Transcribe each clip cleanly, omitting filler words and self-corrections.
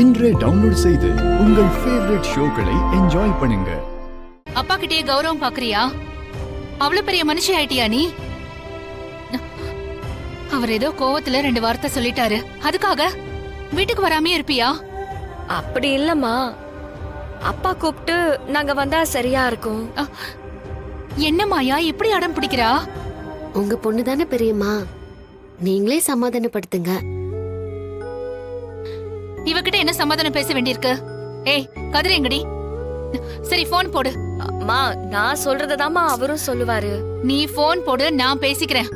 இன்றே டவுன்லோட் செய்து உங்கள் ஃபேவரட் ஷோக்களை என்ஜாய் பண்ணுங்க. அப்பா கிட்டே கௌரவம் பாக்குறியா? அவ்வளவு பெரிய மனுஷி ஆயிட்டியா நீ? அவர் ஏதோ கோவத்துல 2 வார்த்தை சொல்லிட்டாரு, அதுக்காக வீட்டுக்கு வராமே இருப்பியா? அப்படி இல்லம்மா, அப்பா கூப்பிட்டு நாங்க வந்தா சரியா இருக்கும். என்ன மாயா இப்படி அடம் பிடிக்கிறா? உங்க பொண்ணு தானே பெரியம்மா, நீங்களே சமாதானப்படுத்துங்க. இவகிட்ட என்ன சமாதானம் பேச வேண்டியிருக்கு? ஏய் கதிர் எங்கடி? சரி போன் போடு. அம்மா, நான் சொல்றதாம்மா அவரும் சொல்லுவாரு. நீ போன் போடு, நான் பேசிக்கிறேன்.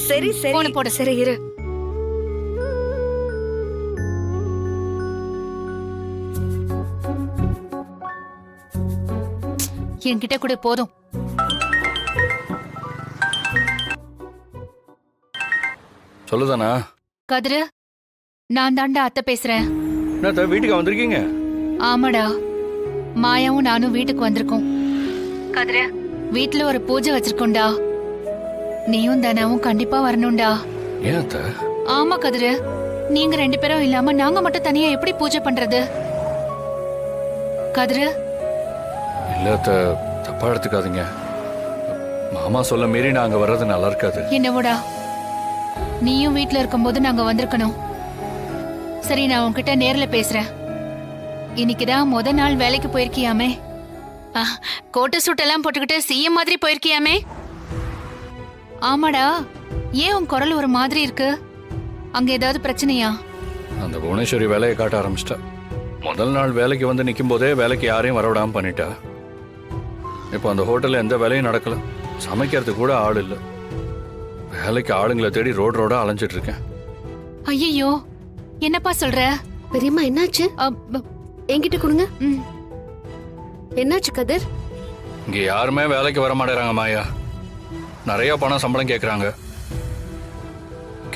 சரி சரி போன் போடு. சரி இரு. என்கிட்ட கூட போதும். சொல்லுதானா? கதிரு, நான் தாண்டா அத்தை பேசுறேன். என்ன வீட்டுக்கு வந்திருக்கீங்க? ஆமாடா, மாயாவும் நானும் வீட்டுக்கு வந்திருக்கோம். கதிரு, வீட்டுல ஒரு பூஜை வச்சிருக்கோம்டா, நீயும் தானாவும் கண்டிப்பா வரணும்டா. ஏன் அத்த? ஆமா கதிரு, நீங்க 2 பேரும் இல்லாம நாங்க மட்டும் தனியா எப்படி பூஜை பண்றது? கதிரு. இல்ல அத்த, தப்பா எடுத்துக்காதீங்க. மாமா சொல்ல மீறி நாங்க வர்றது நல்லா இருக்காது. என்னவோடா, நீயும் வீட்டுல இருக்கும்போது நாங்க வந்திருக்கணும். சரி, நான் உன்கிட்ட நேர்ல பேசுறேன். இன்னைக்குதான் முத நாள் வேலைக்கு போயிருக்கியாமே, கோட்டு சூட்டெல்லாம் போட்டுக்கிட்டு சிஎம் மாதிரி போயிருக்கியாமே. ஆமாடா, ஏன் உன் குரல் ஒரு மாதிரி இருக்கு? அங்க ஏதாவது பிரச்சனையா? அந்த புவனேஸ்வரி வேலையை காட்ட ஆரம்பிச்சிட்டா. முதல் நாள் வேலைக்கு வந்து நிற்கும் போதே வேலைக்கு யாரையும் வரவிடாம பண்ணிட்டா. இப்போ அந்த ஹோட்டல்ல எந்த வேலையும் நடக்கல, சமைக்கிறதுக்கு கூட ஆள் இல்லை. வேலைக்கு ஆளுங்களை தேடி ரோடா அலைஞ்சிட்டு இருக்கேன். ஐயோ, என்னப்பா சொல்ற? பெரியம்மா என்னாச்சு? என்கிட்ட கொடுங்க. என்னாச்சு கதிர்? இங்க யாருமே வேலைக்கு வர மாட்டேறாங்க மாயா. நிறைய பணம் சம்பளம் கேட்கறாங்க.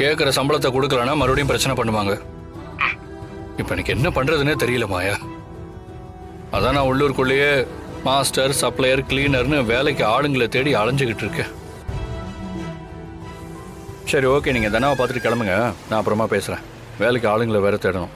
கேட்கிற சம்பளத்தை கொடுக்கலன்னா மறுபடியும் பிரச்சனை பண்ணுவாங்க. இப்ப எனக்கு என்ன பண்றதுன்னே தெரியல மாயா. அதான் நான் உள்ளூருக்குள்ளேயே மாஸ்டர், சப்ளையர், கிளீனர்னு வேலைக்கு ஆளுங்களை தேடி அலைஞ்சுக்கிட்டு இருக்கேன். சரி ஓகே, நீங்க தனாவை பார்த்துட்டு கிளம்புங்க, நான் அப்புறமா பேசுறேன். வேலைக்கு ஆளுங்களை வேற தேடணும்.